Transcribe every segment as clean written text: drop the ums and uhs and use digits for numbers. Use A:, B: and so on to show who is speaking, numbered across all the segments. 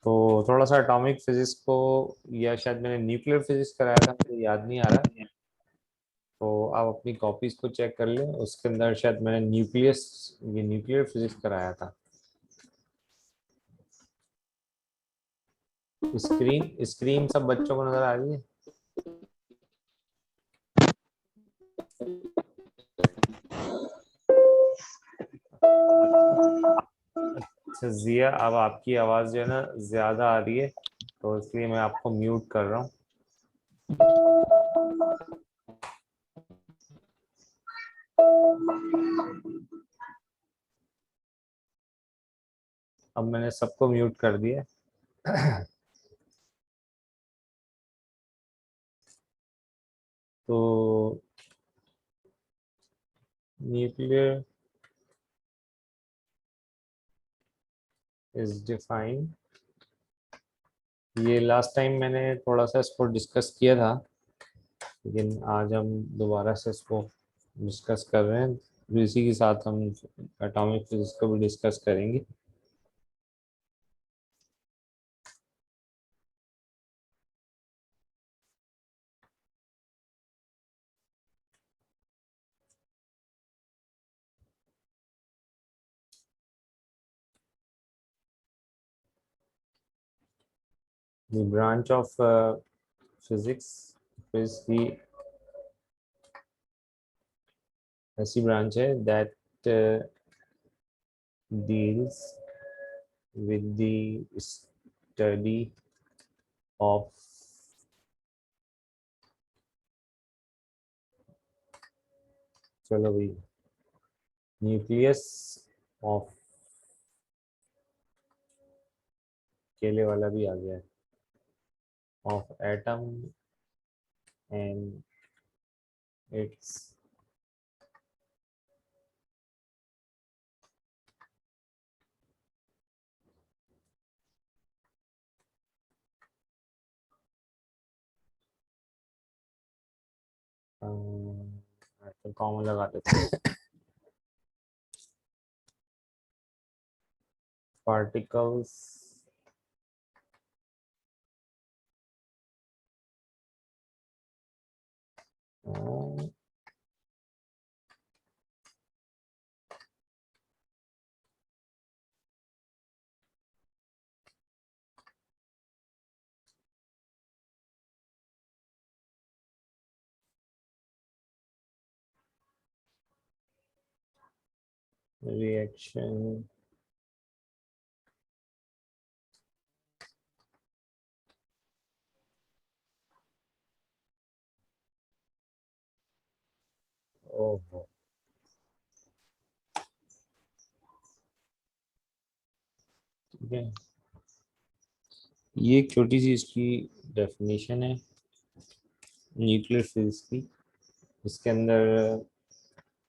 A: तो थोड़ा सा एटॉमिक फिजिक्स को, या शायद मैंने न्यूक्लियर फिजिक्स कराया था, मुझे याद नहीं आ रहा। तो आप अपनी कॉपीज को चेक कर लें, उसके अंदर शायद मैंने न्यूक्लियर फिजिक्स कराया था। स्क्रीन स्क्रीन सब बच्चों को नजर आ रही है? अच्छा जिया, अब आपकी आवाज जो है ना ज्यादा आ रही है, तो इसलिए मैं आपको म्यूट कर रहा हूँ। अब मैंने सबको म्यूट कर दिया। तो न्यूक्लियर इज डिफाइंड, ये लास्ट टाइम मैंने थोड़ा सा इसको डिस्कस किया था, लेकिन आज हम दोबारा से इसको डिस्कस कर रहे हैं। इसी के साथ हम एटॉमिक फिजिक्स को भी डिस्कस करेंगे। The branch of physics is the ऐसी ब्रांच है that deals with the study of चलो भाई, न्यूक्लियस ऑफ, केले वाला भी आ गया है, of atom and it's common लगा देते हैं, पार्टिकल्स रिएक्शन ओहो, ठीक है। ये एक छोटी सी इसकी डेफिनेशन है न्यूक्लियर फिजिक्स की। इसके अंदर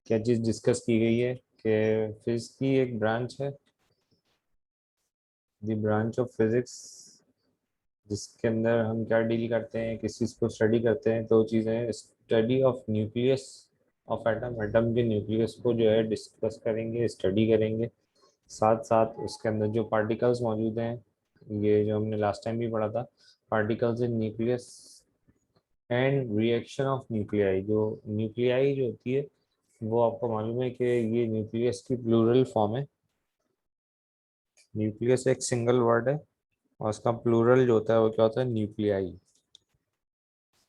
A: क्या चीज़ डिस्कस की गई है कि फिजिक्स की एक ब्रांच है, द ब्रांच ऑफ फिजिक्स, जिसके अंदर हम क्या डील करते हैं, किस चीज़ को स्टडी करते हैं। दो चीज़ें, study of nucleus of atom, atom के न्यूक्लियस को जो है डिस्कस करेंगे, स्टडी करेंगे। साथ साथ उसके अंदर जो पार्टिकल्स मौजूद हैं, ये जो हमने लास्ट टाइम भी पढ़ा था, particles in nucleus and reaction of nuclei. जो न्यूक्लियाई जो होती है, वो आपको मालूम है कि ये न्यूक्लियस की प्लूरल फॉर्म है। न्यूक्लियस एक सिंगल वर्ड है, और उसका प्लूरल जो होता है वो क्या होता है, न्यूक्लियाई।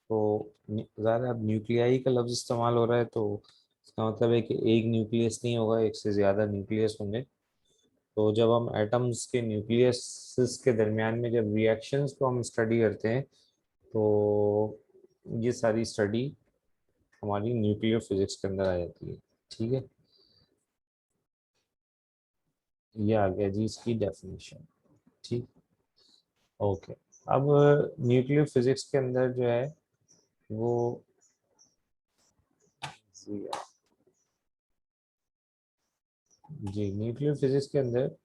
A: तो ज़्यादा अब न्यूक्लियाई का लफ्ज़ इस्तेमाल हो रहा है, तो इसका मतलब है कि एक न्यूक्लियस नहीं होगा, एक से ज़्यादा न्यूक्लियस होंगे। तो जब हम एटम्स के न्यूक्लियस के दरमियान में जब रिएक्शंस को हम स्टडी करते हैं, तो ये सारी स्टडी हमारी न्यूक्लियर फिजिक्स के अंदर आ जाती है। ठीक है, ये आ गया जी इसकी डेफिनेशन। ठीक, ओके। अब न्यूक्लियर फिजिक्स के अंदर जो है वो, जी न्यूक्लियर फिजिक्स के अंदर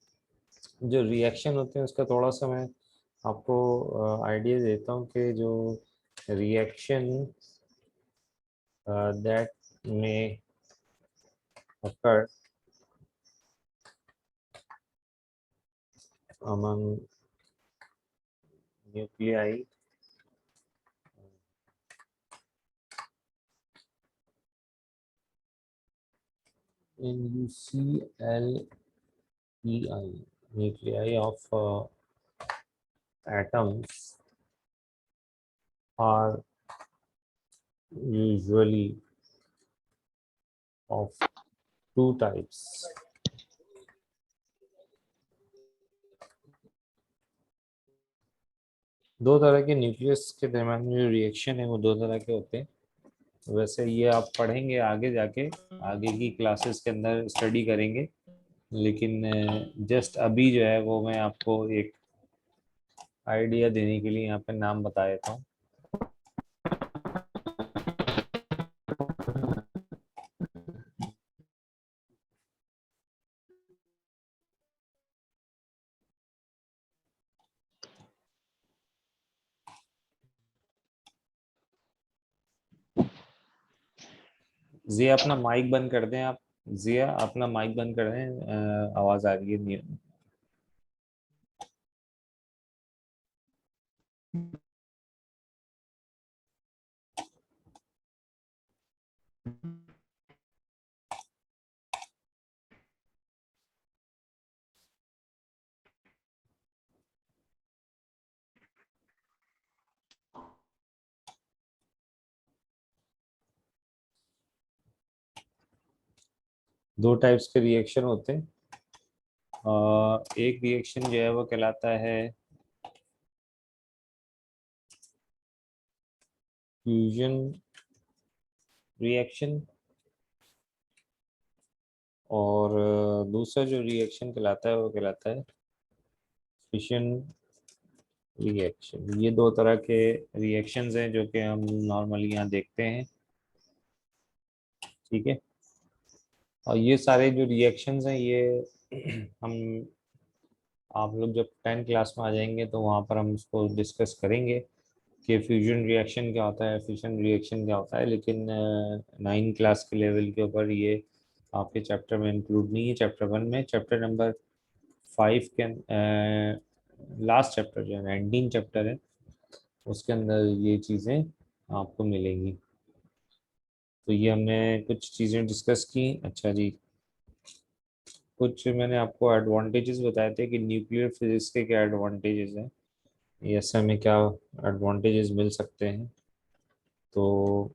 A: जो रिएक्शन होते हैं उसका थोड़ा सा मैं आपको आइडिया देता हूँ कि जो रिएक्शन दैट में occur among nuclei NucLEI, nuclei of atoms are usually of two types. दो तरह के न्यूक्लियस के दरम्यान में जो रिएक्शन है वो दो तरह के होते हैं। वैसे ये आप पढ़ेंगे आगे जाके, आगे की क्लासेस के अंदर स्टडी करेंगे, लेकिन जस्ट अभी जो है वो मैं आपको एक आइडिया देने के लिए यहाँ पे नाम बता देता हूँ। जिया अपना माइक बंद कर दें आप। जिया अपना माइक बंद कर दें, आवाज आ रही है। दो टाइप्स के रिएक्शन होते हैं। एक रिएक्शन जो है वो कहलाता है फ्यूजन रिएक्शन, और दूसरा जो रिएक्शन कहलाता है वो कहलाता है फिशन रिएक्शन। ये दो तरह के रिएक्शंस हैं जो कि हम नॉर्मली यहाँ देखते हैं, ठीक है। और ये सारे जो रिएक्शंस हैं ये हम, आप लोग जब 10 क्लास में आ जाएंगे तो वहाँ पर हम इसको डिस्कस करेंगे कि फ्यूजन रिएक्शन क्या होता है, फिशन रिएक्शन क्या होता है। लेकिन 9 क्लास के लेवल के ऊपर ये आपके चैप्टर में इंक्लूड नहीं है। चैप्टर 1 में, चैप्टर नंबर 5 के लास्ट चैप्टर जो है 19 चैप्टर है, उसके अंदर ये चीज़ें आपको मिलेंगी। तो ये हमने कुछ चीज़ें डिस्कस की। अच्छा जी, कुछ मैंने आपको एडवांटेजेस बताए थे कि न्यूक्लियर फिजिक्स के क्या एडवांटेजेस हैं, या से हमें क्या एडवांटेजेस मिल सकते हैं। तो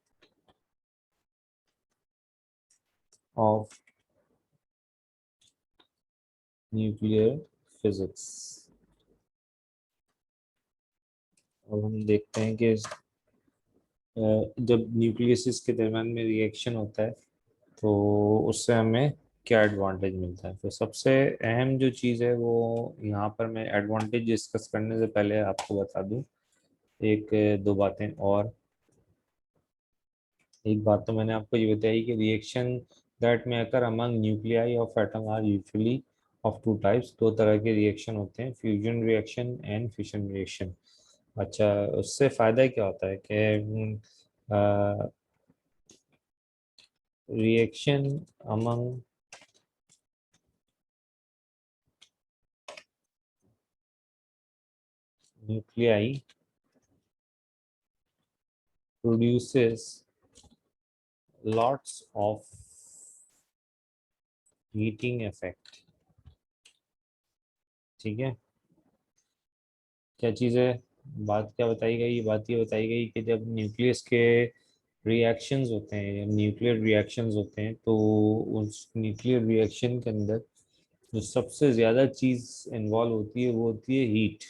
A: ऑफ न्यूक्लियर फिजिक्स, अब हम देखते हैं कि जब न्यूक्लियस के दरम्यान में रिएक्शन होता है तो उससे हमें क्या एडवांटेज मिलता है। तो सबसे अहम जो चीज़ है वो, यहाँ पर मैं एडवांटेज डिस्कस करने से पहले आपको बता दूं एक दो बातें और। एक बात तो मैंने आपको ये बताई कि रिएक्शन दैट में occur among nuclei of atom are usually of two types. दो तरह के रिएक्शन होते हैं, fusion reaction and fission reaction. अच्छा, उससे फ़ायदा क्या होता है कि reaction among nuclei produces lots of heating effect, ठीक है। क्या चीज़ है, बात क्या बताई गई, बात ये बताई गई कि जब न्यूक्लियस के रिएक्शंस होते हैं, न्यूक्लियर रिएक्शंस होते हैं, तो उस न्यूक्लियर रिएक्शन के अंदर जो सबसे ज़्यादा चीज़ इन्वॉल्व होती है वो होती है हीट।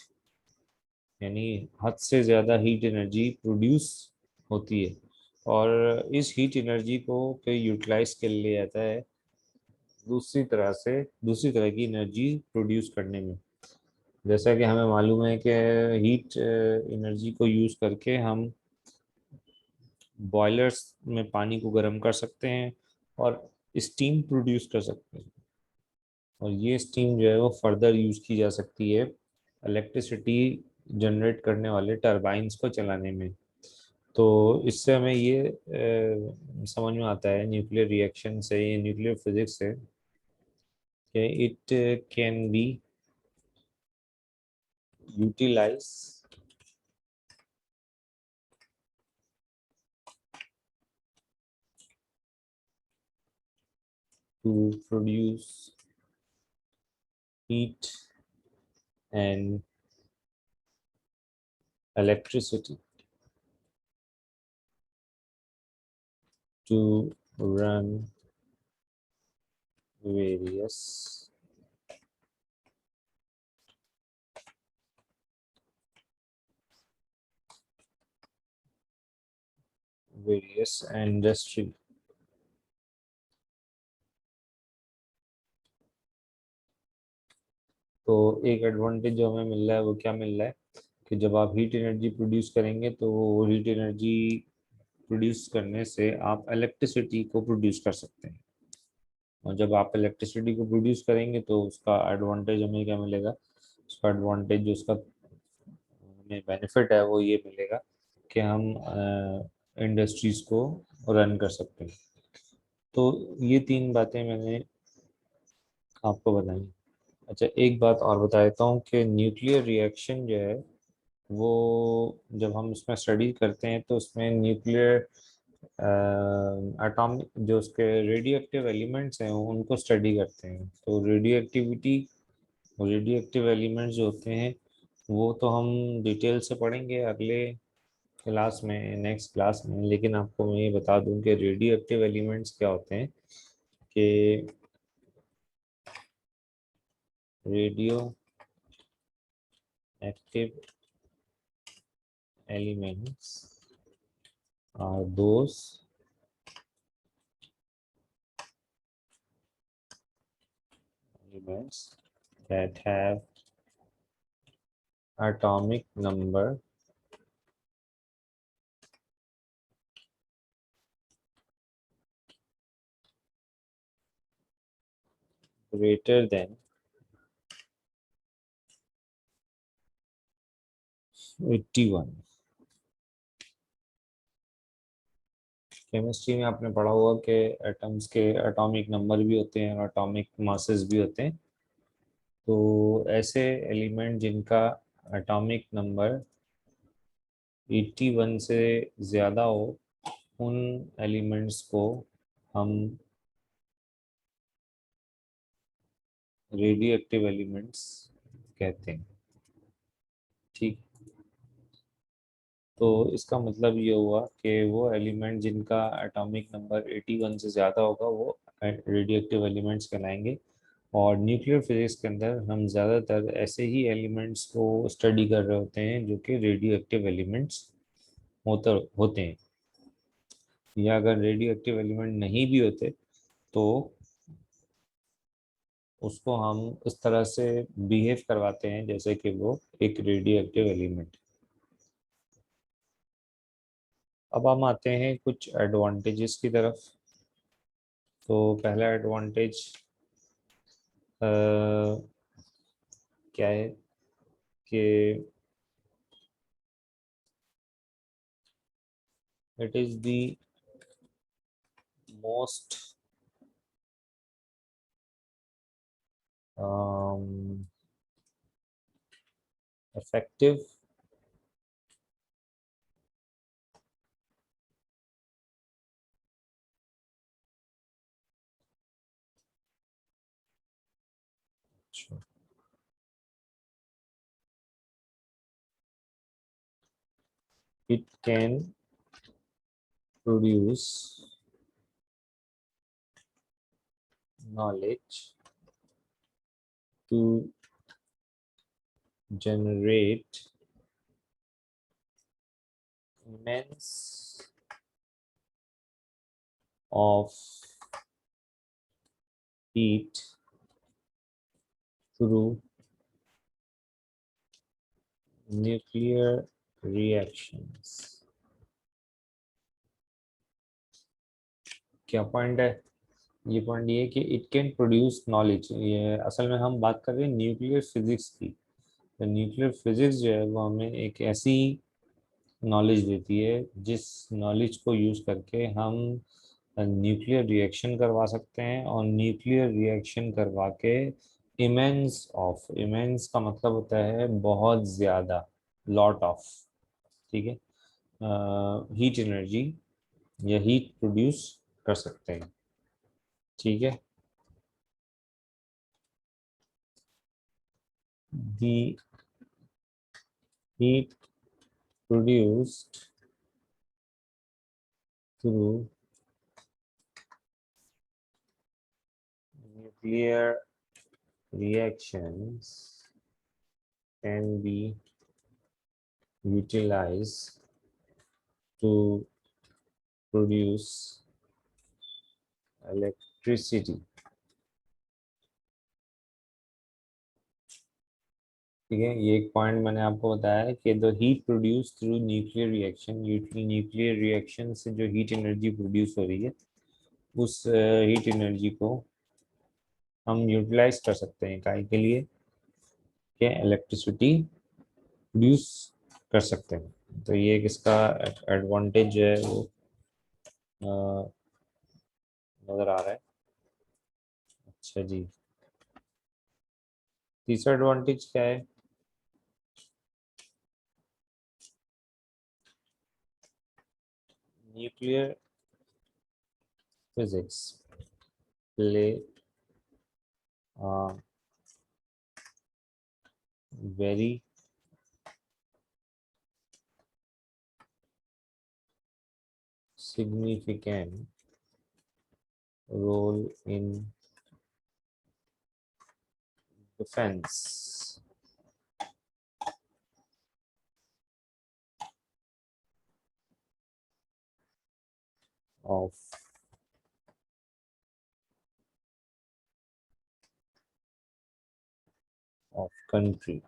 A: यानी हद से ज़्यादा हीट एनर्जी प्रोड्यूस होती है, और इस हीट एनर्जी को फिर यूटिलाइज कर लिया जाता है दूसरी तरह की एनर्जी प्रोड्यूस करने में। जैसा कि हमें मालूम है कि हीट एनर्जी को यूज़ करके हम बॉयलर्स में पानी को गर्म कर सकते हैं और स्टीम प्रोड्यूस कर सकते हैं, और ये स्टीम जो है वो फर्दर यूज़ की जा सकती है इलेक्ट्रिसिटी जनरेट करने वाले टरबाइंस को चलाने में। तो इससे हमें ये समझ में आता है न्यूक्लियर रिएक्शन से, ये न्यूक्लियर फिजिक्स से, कि it can be utilize to produce heat and electricity to run various industry. तो एक एडवांटेज जो हमें मिल रहा है वो क्या मिल रहा है कि जब आप हीट एनर्जी प्रोड्यूस करेंगे तो हीट एनर्जी प्रोड्यूस करने से आप इलेक्ट्रिसिटी को प्रोड्यूस कर सकते हैं। और जब आप इलेक्ट्रिसिटी को प्रोड्यूस करेंगे तो उसका एडवांटेज हमें क्या मिलेगा, उसका एडवांटेज जो उसका हमें बेनिफिट है वो ये मिलेगा कि हम इंडस्ट्रीज को रन कर सकते हैं। तो ये तीन बातें मैंने आपको बताई। अच्छा, एक बात और बता देता हूँ कि न्यूक्लियर रिएक्शन जो है वो जब हम उसमें स्टडी करते हैं तो उसमें न्यूक्लियर एटॉमिक जो उसके रेडियो एक्टिव एलिमेंट्स हैं उनको स्टडी करते हैं। तो रेडियो एक्टिव एलिमेंट्स जो होते हैं वो तो हम डिटेल से पढ़ेंगे अगले क्लास में, नेक्स्ट क्लास में। लेकिन आपको मैं ये बता दूं कि रेडियो एक्टिव एलिमेंट्स क्या होते हैं कि radio active elements are those elements that have atomic number greater than 81। Chemistry में आपने पढ़ा होगा कि एटम्स के एटॉमिक नंबर भी होते हैं और एटॉमिक मासेस भी होते हैं। तो ऐसे एलिमेंट जिनका एटॉमिक नंबर 81 से ज़्यादा हो उन एलिमेंट्स को हम रेडियो एक्टिव एलिमेंट्स कहते हैं। ठीक। तो इसका मतलब ये हुआ कि वो एलिमेंट जिनका एटॉमिक नंबर 81 से ज़्यादा होगा वो रेडियो एक्टिव एलिमेंट्स कहलाएंगे। और न्यूक्लियर फिजिक्स के अंदर हम ज़्यादातर ऐसे ही एलिमेंट्स को स्टडी कर रहे होते हैं जो कि रेडियो एक्टिव एलिमेंट्स होते हैं। या अगर रेडियो एक्टिव एलिमेंट नहीं भी होते तो उसको हम इस तरह से बिहेव करवाते हैं जैसे कि वो एक रेडियो एक्टिव एलिमेंट। अब हम आते हैं कुछ एडवांटेजेस की तरफ। तो पहला एडवांटेज क्या है कि it is the most effective it can produce knowledge to generate immense of heat through nuclear reactions। क्या पॉइंट है? ये पॉइंट ये है कि इट कैन प्रोड्यूस नॉलेज। ये असल में हम बात कर रहे हैं न्यूक्लियर फिजिक्स की। तो न्यूक्लियर फिजिक्स जो है वो हमें एक ऐसी नॉलेज देती है जिस नॉलेज को यूज करके हम न्यूक्लियर रिएक्शन करवा सकते हैं और न्यूक्लियर रिएक्शन करवा के इमेंस का मतलब होता है बहुत ज़्यादा, लॉट ऑफ, ठीक है, हीट एनर्जी या हीट प्रोड्यूस कर सकते हैं। ठीक है। the heat produced through nuclear reactions can be utilized to produce electricity। ठीक है, ये एक पॉइंट मैंने आपको बताया है कि the heat produce through nuclear reaction, nuclear reaction से जो हीट एनर्जी प्रोड्यूस हो रही है उस हीट एनर्जी को हम यूटिलाइज कर सकते हैं काय के लिए, कि इलेक्ट्रिसिटी प्रोड्यूस कर सकते हैं। तो ये एक इसका एडवांटेज जो है वो नज़र आ रहा है। अच्छा जी, तीसरा एडवांटेज क्या है? Nuclear physics play very significant role in defense of country।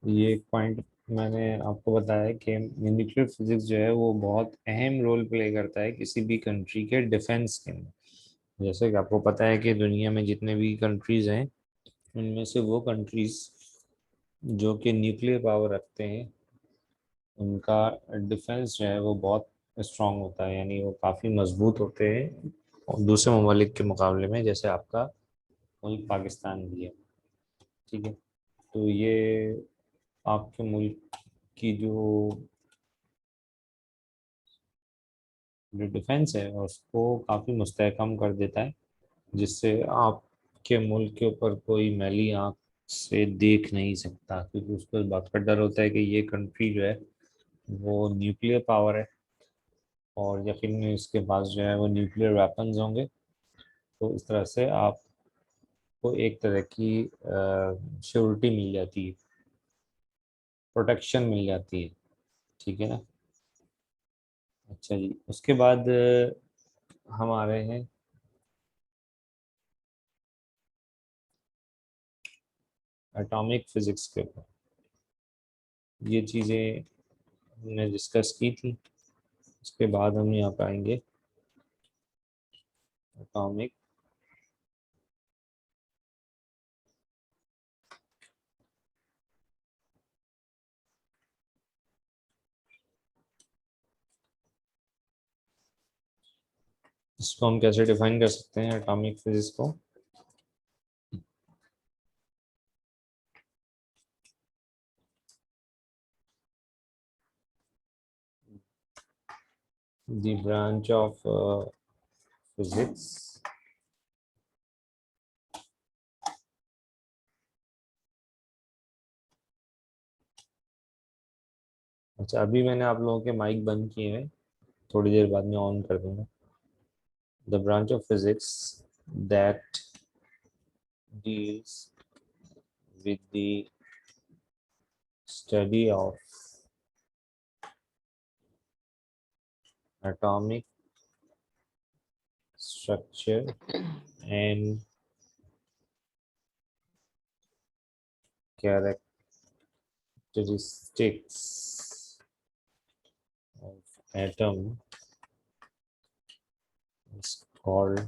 A: ये एक पॉइंट मैंने आपको बताया कि न्यूक्लियर फिजिक्स जो है वो बहुत अहम रोल प्ले करता है किसी भी कंट्री के डिफेंस के अंदर। जैसे कि आपको पता है कि दुनिया में जितने भी कंट्रीज हैं उनमें से वो कंट्रीज जो कि न्यूक्लियर पावर रखते हैं उनका डिफेंस जो है वो बहुत स्ट्रांग होता है, यानी वो काफ़ी मजबूत होते हैं और दूसरे ममालिक के मुकाबले में, जैसे आपका मुल्क पाकिस्तान भी है। ठीक है, तो ये आपके मुल्क की जो जो डिफेंस है उसको काफ़ी मुस्तहकम कर देता है, जिससे आपके मुल्क के ऊपर कोई मैली आंख से देख नहीं सकता, क्योंकि उसको इस बात का डर होता है कि ये कंट्री जो है वो न्यूक्लियर पावर है और यकीन इसके पास जो है वो न्यूक्लियर वेपन्स होंगे। तो इस तरह से आपको एक तरह की श्योरिटी मिल जाती है, प्रोटेक्शन मिल जाती है। ठीक है ना। अच्छा जी, उसके बाद हम आ रहे हैं एटॉमिक फिजिक्स के ऊपर। ये चीज़ें हमने डिस्कस की थी, उसके बाद हम यहाँ पे आएंगे एटॉमिक इसको हम कैसे डिफाइन कर सकते हैं एटॉमिक फिजिक्स को। द ब्रांच ऑफ फिजिक्स अच्छा, अभी मैंने आप लोगों के माइक बंद किए हैं, थोड़ी देर बाद में ऑन कर दूंगा। The branch of physics that deals with the study of atomic structure and characteristics of atom is called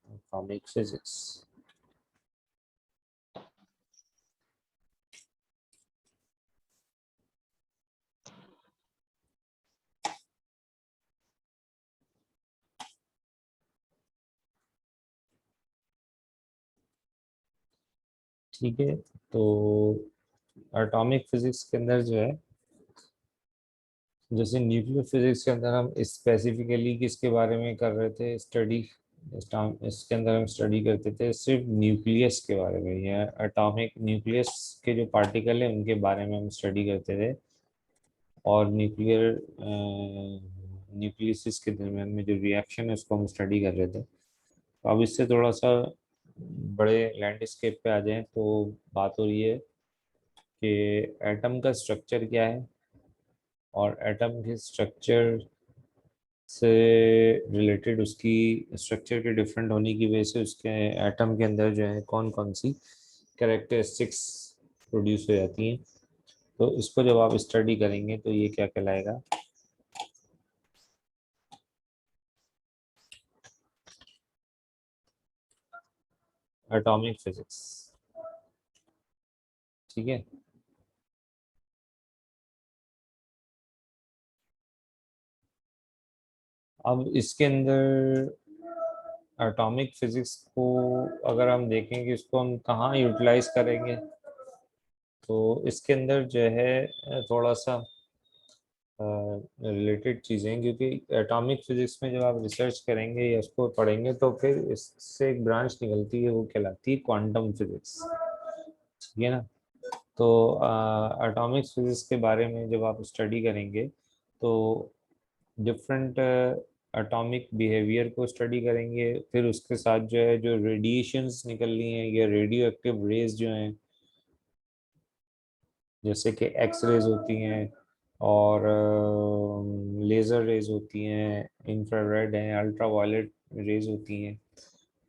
A: atomic physics। ठीक है, तो एटॉमिक फिजिक्स के अंदर जो है जैसे न्यूक्लियर फिजिक्स के अंदर हम स्पेसिफिकली किसके बारे में कर रहे थे स्टडी, इसके अंदर हम स्टडी करते थे सिर्फ न्यूक्लियस के बारे में, या एटॉमिक न्यूक्लियस के जो पार्टिकल है उनके बारे में हम स्टडी करते थे, और न्यूक्लियर न्यूक्लियसिस के दरमियान में जो रिएक्शन है उसको हम स्टडी कर रहे थे। तो अब इससे थोड़ा सा बड़े लैंडस्केप पे आ जाएं तो बात हो रही है कि एटम का स्ट्रक्चर क्या है, और एटम के स्ट्रक्चर से रिलेटेड उसकी स्ट्रक्चर के डिफरेंट होने की वजह से उसके एटम के अंदर जो है कौन कौन सी कैरेक्टरिस्टिक्स प्रोड्यूस हो जाती हैं। तो इसको जब आप स्टडी करेंगे तो ये क्या कहलाएगा, एटॉमिक फिजिक्स। ठीक है। अब इसके अंदर एटॉमिक फिजिक्स को अगर हम देखेंगे इसको हम कहाँ यूटिलाइज करेंगे, तो इसके अंदर जो है थोड़ा सा रिलेटेड चीज़ें, क्योंकि एटॉमिक फिजिक्स में जब आप रिसर्च करेंगे या उसको पढ़ेंगे तो फिर इससे एक ब्रांच निकलती है, वो कहलाती है क्वांटम फिजिक्स। ठीक है ना। तो एटॉमिक फिजिक्स के बारे में जब आप स्टडी करेंगे तो डिफरेंट एटॉमिक बिहेवियर को स्टडी करेंगे, फिर उसके साथ जो है जो रेडिएशंस निकलनी है या रेडियो एक्टिव रेज जो हैं, जैसे कि एक्स रेज होती हैं और लेज़र रेज होती हैं, इंफ्रारेड हैं, अल्ट्रा वायलेट रेज होती हैं।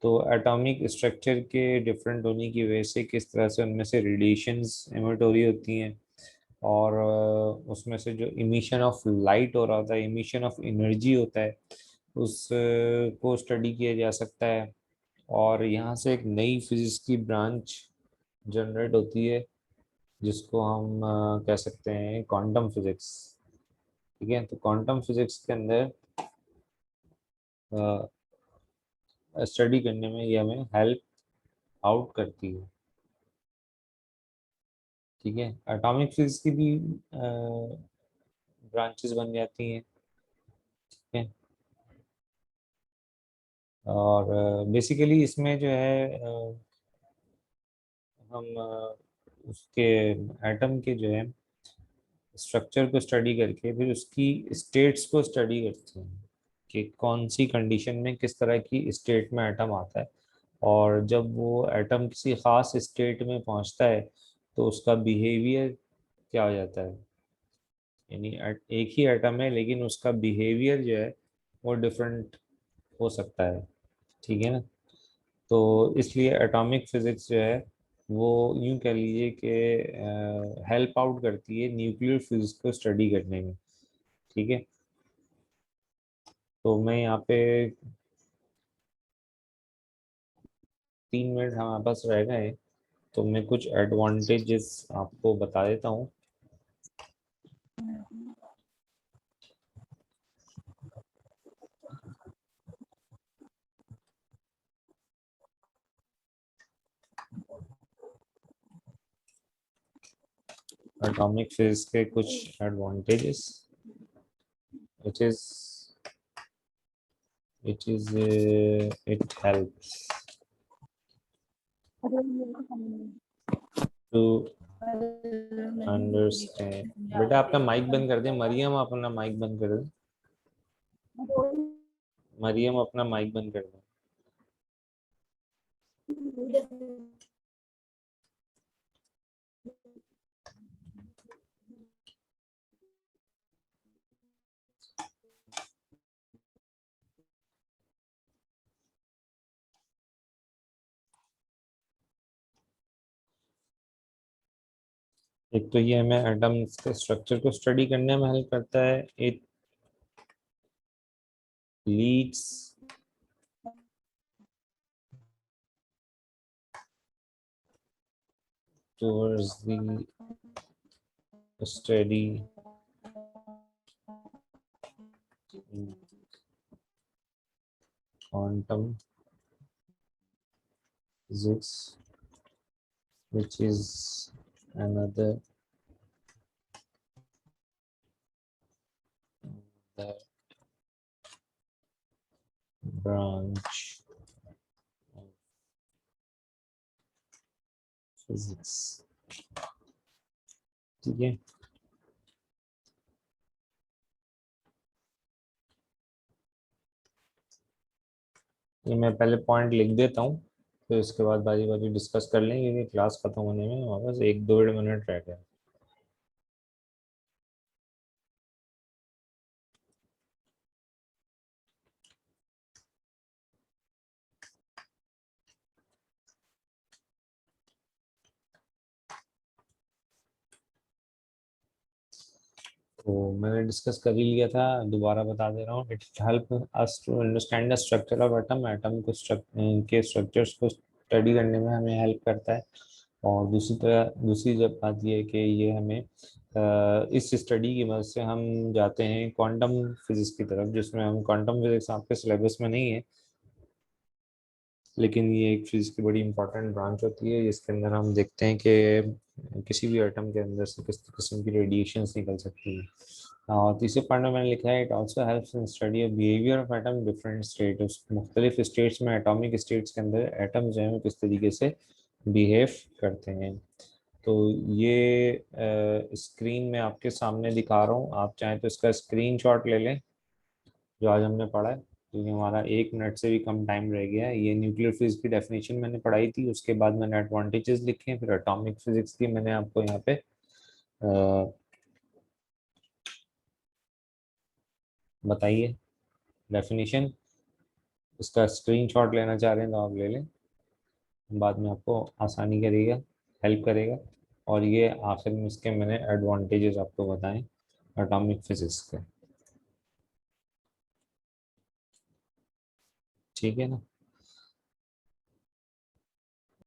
A: तो एटॉमिक स्ट्रक्चर के डिफरेंट होने की वजह से किस तरह से उनमें से रेडिएशंस एमिट हो रही होती हैं, और उसमें से जो इमिशन ऑफ लाइट हो रहा होता है, इमिशन ऑफ एनर्जी होता है, उस को स्टडी किया जा सकता है। और यहाँ से एक नई फिजिक्स की ब्रांच जनरेट होती है जिसको हम कह सकते हैं क्वांटम फिजिक्स। ठीक है। तो क्वांटम फिजिक्स के अंदर स्टडी करने में ये हमें हेल्प आउट करती है। ठीक है। एटॉमिक फिजिक्स की भी ब्रांचेस बन जाती हैं। ठीक है। और बेसिकली इसमें जो है हम उसके एटम के जो है स्ट्रक्चर को स्टडी करके फिर उसकी स्टेट्स को स्टडी करते हैं कि कौन सी कंडीशन में किस तरह की स्टेट में एटम आता है, और जब वो एटम किसी ख़ास स्टेट में पहुंचता है तो उसका बिहेवियर क्या हो जाता है। यानी एक ही एटम है लेकिन उसका बिहेवियर जो है वो डिफरेंट हो सकता है। ठीक है ना। तो इसलिए एटॉमिक फिजिक्स जो है वो यूं कह लीजिए कि हेल्प आउट करती है न्यूक्लियर फिजिक्स को स्टडी करने में। ठीक है। तो मैं यहाँ पे 3 मिनट हमारे पास रह गए, तो मैं कुछ एडवांटेजेस आपको बता देता हूँ। एटॉमिक फिजिक्स के कुछ advantages, it is it helps to understand. बेटा आपका माइक बंद कर दे, मरियम अपना माइक बंद कर दे, मरियम अपना माइक बंद कर दे। एक तो ये हमें एटम्स के स्ट्रक्चर को स्टडी करने में हेल्प करता है। It leads towards the study in quantum physics, which is another branch physics. ठीक है, ये मैं पहले पॉइंट लिख देता हूँ, फिर उसके बाद बारी बारी डिस्कस कर लेंगे, क्योंकि क्लास खत्म होने में वापस 1-2 मिनट रह गए। तो मैंने डिस्कस कर ही लिया था, दोबारा बता दे रहा हूँ। It help us to understand the structure of atom, atom को के स्ट्रक्चर्स को स्टडी करने में हमें हेल्प करता है। और दूसरी जब बात ये है कि ये हमें इस स्टडी की मदद से हम जाते हैं क्वांटम फिजिक्स की तरफ, जिसमें हम क्वांटम फिजिक्स आपके सिलेबस में नहीं है, लेकिन ये एक फिजिक्स की बड़ी इंपॉर्टेंट ब्रांच होती है, जिसके अंदर हम देखते हैं कि किसी भी एटम के अंदर से किस किस्म की रेडिएशंस निकल सकती है। और तीसरे पॉइंट में मैंने लिखा है, it also helps in study of behaviour of atom different states, मुख्तलिफ स्टेट्स में एटॉमिक स्टेट्स के अंदर एटम जो है वो किस तरीके से बिहेव करते हैं। तो ये स्क्रीन में आपके सामने दिखा रहा हूँ, आप चाहें तो इसका स्क्रीनशॉट ले लें जो आज हमने पढ़ा है, क्योंकि हमारा 1 मिनट से भी कम टाइम रह गया है। ये न्यूक्लियर फिजिक्स की डेफिनेशन मैंने पढ़ाई थी, उसके बाद मैंने एडवांटेजेस लिखे हैं, फिर एटॉमिक फिजिक्स की मैंने आपको यहाँ पे बताइए डेफिनेशन। इसका स्क्रीनशॉट लेना चाह रहे हैं तो आप ले लें, बाद में आपको आसानी करेगा, हेल्प करेगा। और ये आखिर में इसके मैंने एडवांटेजेस आपको बताएं एटॉमिक फिजिक्स के। ठीक है ना।